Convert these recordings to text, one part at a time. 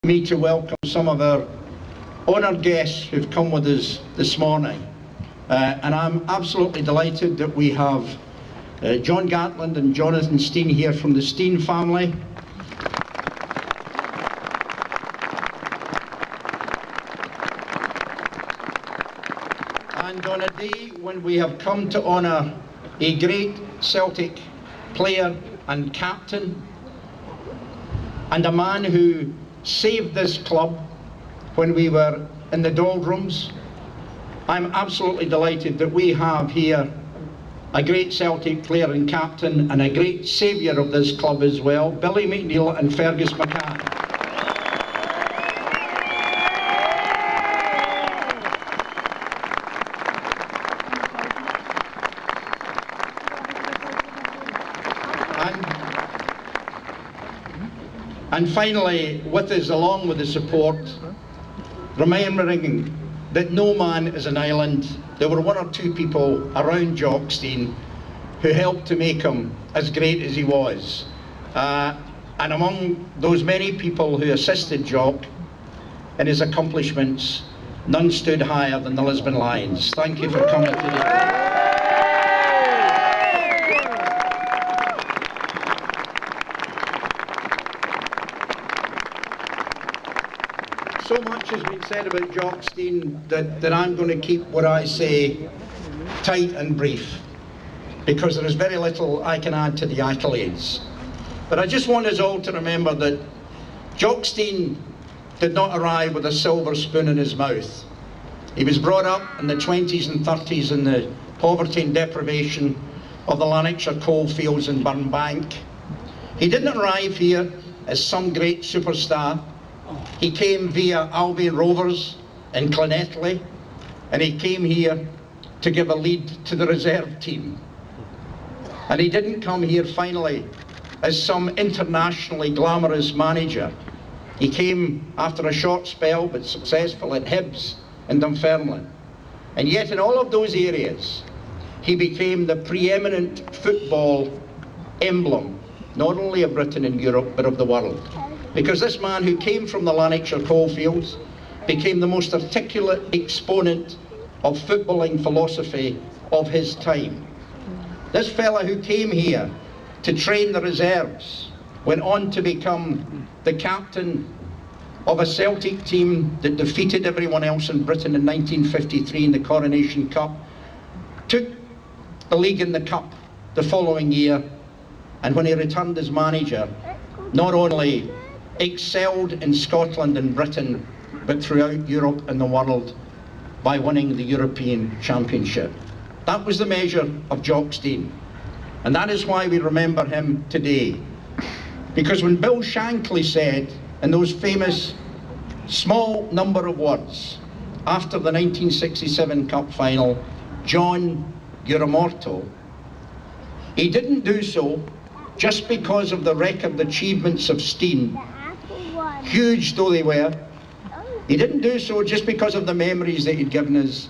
Me to welcome some of our honoured guests who've come with us this morning. And I'm absolutely delighted that we have John Gartland and Jonathan Stein here from the Stein family. And on a day when we have come to honour a great Celtic player and captain, and a man who saved this club when we were in the doldrums, I'm absolutely delighted that we have here a great Celtic player and captain and a great saviour of this club as well, Billy McNeill and Fergus McCann. And finally, with us, along with the support, remembering that no man is an island, there were one or two people around Jock Stein who helped to make him as great as he was. And among those many people who assisted Jock in his accomplishments, none stood higher than the Lisbon Lions. Thank you for coming today. So much has been said about Jock Stein that I'm going to keep what I say tight and brief, because there is very little I can add to the accolades. But I just want us all to remember that Jock Stein did not arrive with a silver spoon in his mouth. He was brought up in the 20s and 30s in the poverty and deprivation of the Lanarkshire coalfields in Burnbank. He didn't arrive here as some great superstar. He came via Albion Rovers in Llanelli, and he came here to give a lead to the reserve team. And he didn't come here finally as some internationally glamorous manager. He came after a short spell, but successful at Hibs and Dunfermline. And yet in all of those areas, he became the preeminent football emblem, not only of Britain and Europe, but of the world. Because this man who came from the Lanarkshire coalfields became the most articulate exponent of footballing philosophy of his time. This fella who came here to train the reserves went on to become the captain of a Celtic team that defeated everyone else in Britain in 1953 in the Coronation Cup, took the league in the cup the following year, and when he returned as manager, not only excelled in Scotland and Britain, but throughout Europe and the world by winning the European Championship. That was the measure of Jock Stein, and that is why we remember him today. Because when Bill Shankly said in those famous small number of words after the 1967 Cup final, "John, you're immortal," he didn't do so just because of the record achievements of Stein, huge though they were. He didn't do so just because of the memories that he'd given us.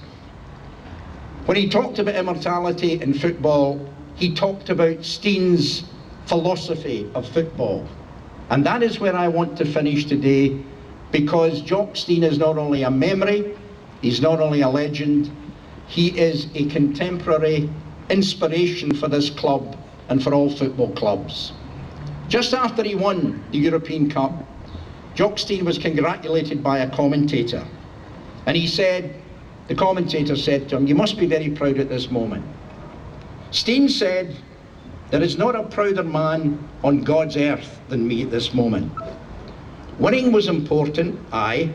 When he talked about immortality in football, he talked about Stein's philosophy of football. And that is where I want to finish today, because Jock Stein is not only a memory, he's not only a legend, he is a contemporary inspiration for this club and for all football clubs. Just after he won the European Cup, Jock Stein was congratulated by a commentator, and he said, the commentator said to him, "You must be very proud at this moment." Stein said, "There is not a prouder man on God's earth than me at this moment. Winning was important, aye,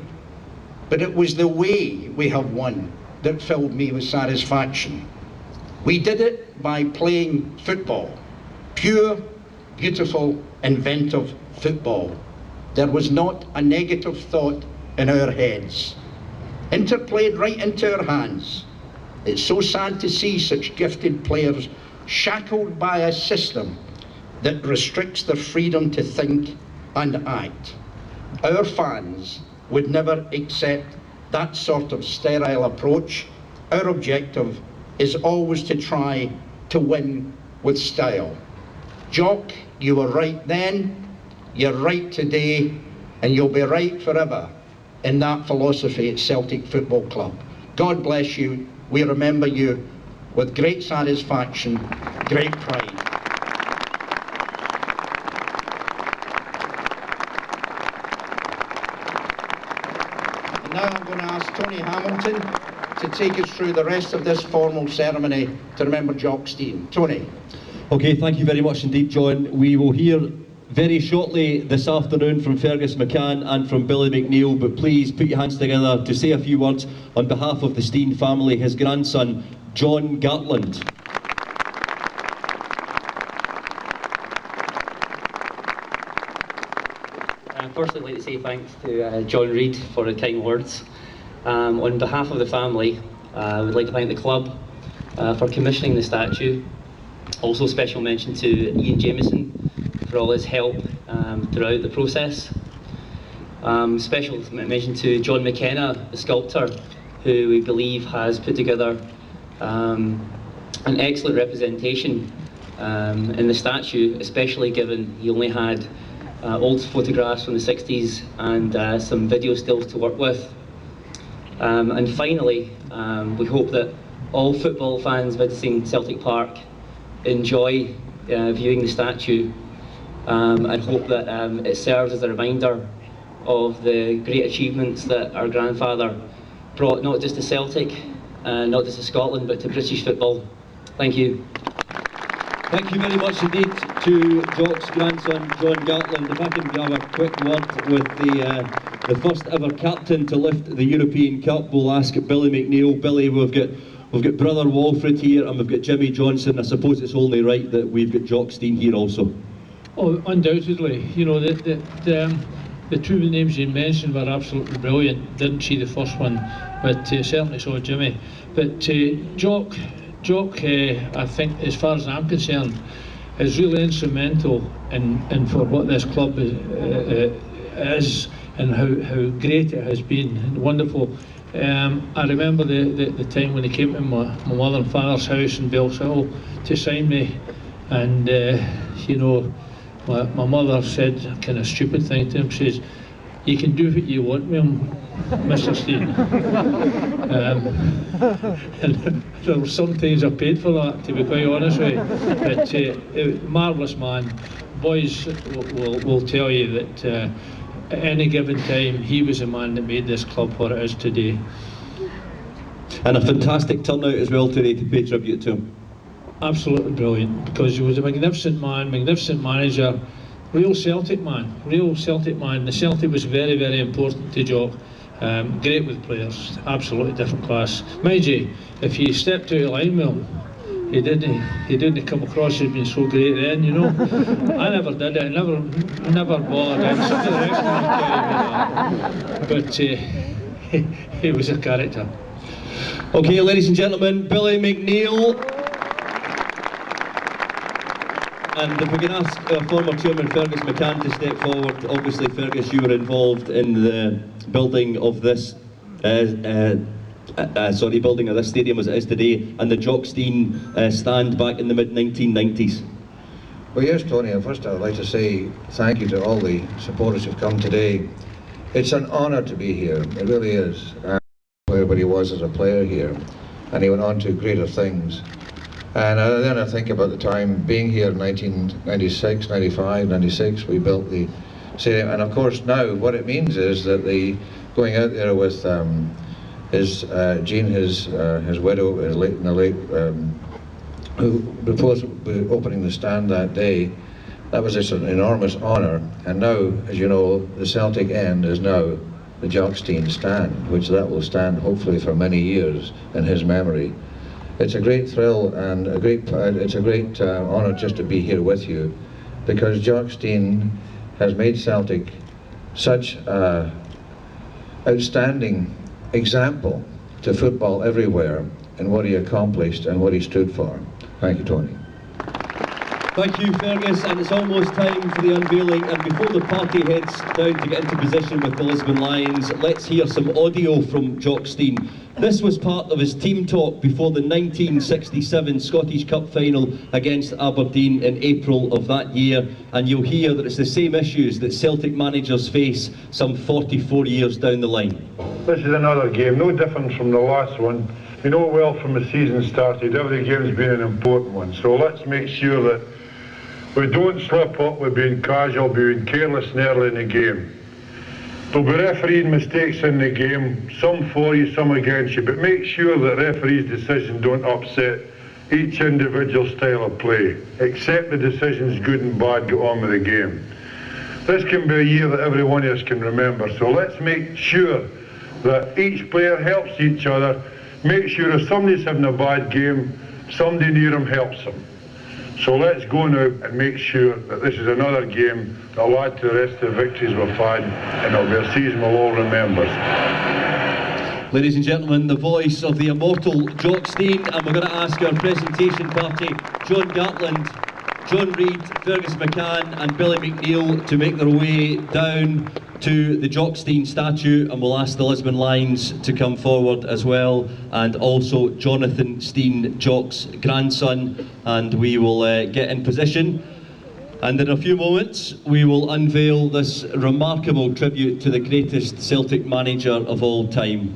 but it was the way we have won that filled me with satisfaction. We did it by playing football, pure, beautiful, inventive football. There was not a negative thought in our heads. Interplayed right into our hands. It's so sad to see such gifted players shackled by a system that restricts their freedom to think and act. Our fans would never accept that sort of sterile approach. Our objective is always to try to win with style. Jock, you were right then, you're right today, and you'll be right forever in that philosophy at Celtic Football Club. God bless you. We remember you with great satisfaction, great pride. And now I'm going to ask Tony Hamilton to take us through the rest of this formal ceremony to remember Jock Stein. Tony. Okay, thank you very much indeed, John. We will hear very shortly this afternoon from Fergus McCann and from Billy McNeill, but please put your hands together to say a few words on behalf of the Stein family, his grandson, John Gartland. Firstly, I'd like to say thanks to John Reid for the kind words. On behalf of the family, I would like to thank the club for commissioning the statue. Also special mention to Ian Jamieson for all his help throughout the process. Special mention to John McKenna, the sculptor, who we believe has put together an excellent representation in the statue, especially given he only had old photographs from the 60s and some video stills to work with. And finally, we hope that all football fans visiting Celtic Park enjoy viewing the statue, and hope that it serves as a reminder of the great achievements that our grandfather brought not just to Celtic, not just to Scotland, but to British football. Thank you. Thank you very much indeed to Jock's grandson, John Gartland. If I can grab a quick word with the first ever captain to lift the European Cup, we'll ask Billy McNeill. Billy, we've got brother Walfred here and we've got Jimmy Johnson. I suppose it's only right that we've got Jock Stein here also. Oh, undoubtedly. You know, the two names you mentioned were absolutely brilliant. Didn't see the first one, but certainly saw Jimmy. But Jock, I think, as far as I'm concerned, is really instrumental in for what this club is and how great it has been and wonderful. I remember the time when he came to my mother and father's house in Bellshill to sign me, and you know, my mother said a kind of stupid thing to him. She says, "You can do what you want with him, Mr. Stein." And there were some things I paid for that, to be quite honest with you. But marvellous man. Boys will tell you that at any given time he was the man that made this club what it is today. And a fantastic turnout as well today to pay tribute to him. Absolutely brilliant, because he was a magnificent man, magnificent manager, real Celtic man, real Celtic man. The Celtic was very, very important to Jock. Great with players, absolutely different class. Mind you, if you stepped out of line with him, he didn't come across as being so great then, you know. I never did it, I never bothered him. Some of the rest of them carried me that. But he was a character. Okay, ladies and gentlemen, Billy McNeill. And if we can ask former chairman Fergus McCann to step forward. Obviously, Fergus, you were involved in the building of this, building of this stadium as it is today, and the Jock Stein stand back in the mid-1990s. Well, yes, Tony. First, I would like to say thank you to all the supporters who've come today. It's an honour to be here. It really is. Everybody was as a player here, and he went on to greater things. And then I think about the time being here in 1996, 95, 96, we built the stadium. And of course now what it means is that going out there with Jean, his widow, who proposed opening the stand that day, that was just an enormous honour. And now, as you know, the Celtic end is now the Jock Stein stand, which that will stand hopefully for many years in his memory. It's a great thrill and it's a great honour just to be here with you, because Jock Stein has made Celtic such an outstanding example to football everywhere in what he accomplished and what he stood for. Thank you, Tony. Thank you, Fergus, and it's almost time for the unveiling, and before the party heads down to get into position with the Lisbon Lions, let's hear some audio from Jock Stein. This was part of his team talk before the 1967 Scottish Cup final against Aberdeen in April of that year, and you'll hear that it's the same issues that Celtic managers face some 44 years down the line. This is another game, no different from the last one. You know well from the season started, every game's been an important one, so let's make sure that we don't slip up with being casual, being careless and early in the game. There'll be refereeing mistakes in the game, some for you, some against you, but make sure that referees' decisions don't upset each individual style of play. Accept the decisions, good and bad, get on with the game. This can be a year that every one of us can remember, so let's make sure that each player helps each other. Make sure if somebody's having a bad game, somebody near him helps them. So let's go now and make sure that this is another game that'll add to the rest of the victories we've had, and it'll be a season we'll all remember. Ladies and gentlemen, the voice of the immortal Jock Stein, and we're going to ask our presentation party, John Gartland, John Reid, Fergus McCann and Billy McNeill, to make their way down to the Jock Stein statue, and we'll ask the Lisbon Lions to come forward as well, and also Jonathan Stein, Jock's grandson, and we will get in position. And in a few moments we will unveil this remarkable tribute to the greatest Celtic manager of all time.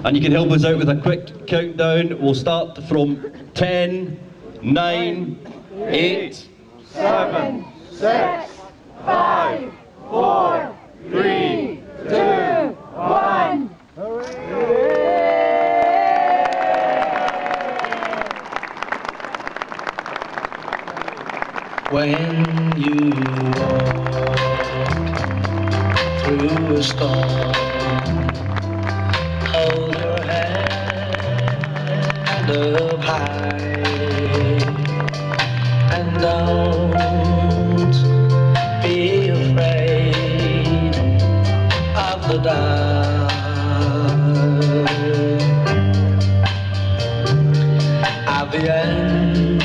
And you can help us out with a quick countdown. We'll start from 10, 9, 8, 7, 6, 5, 4, 3, 2, 1. When you walk through a storm, hold your head up high.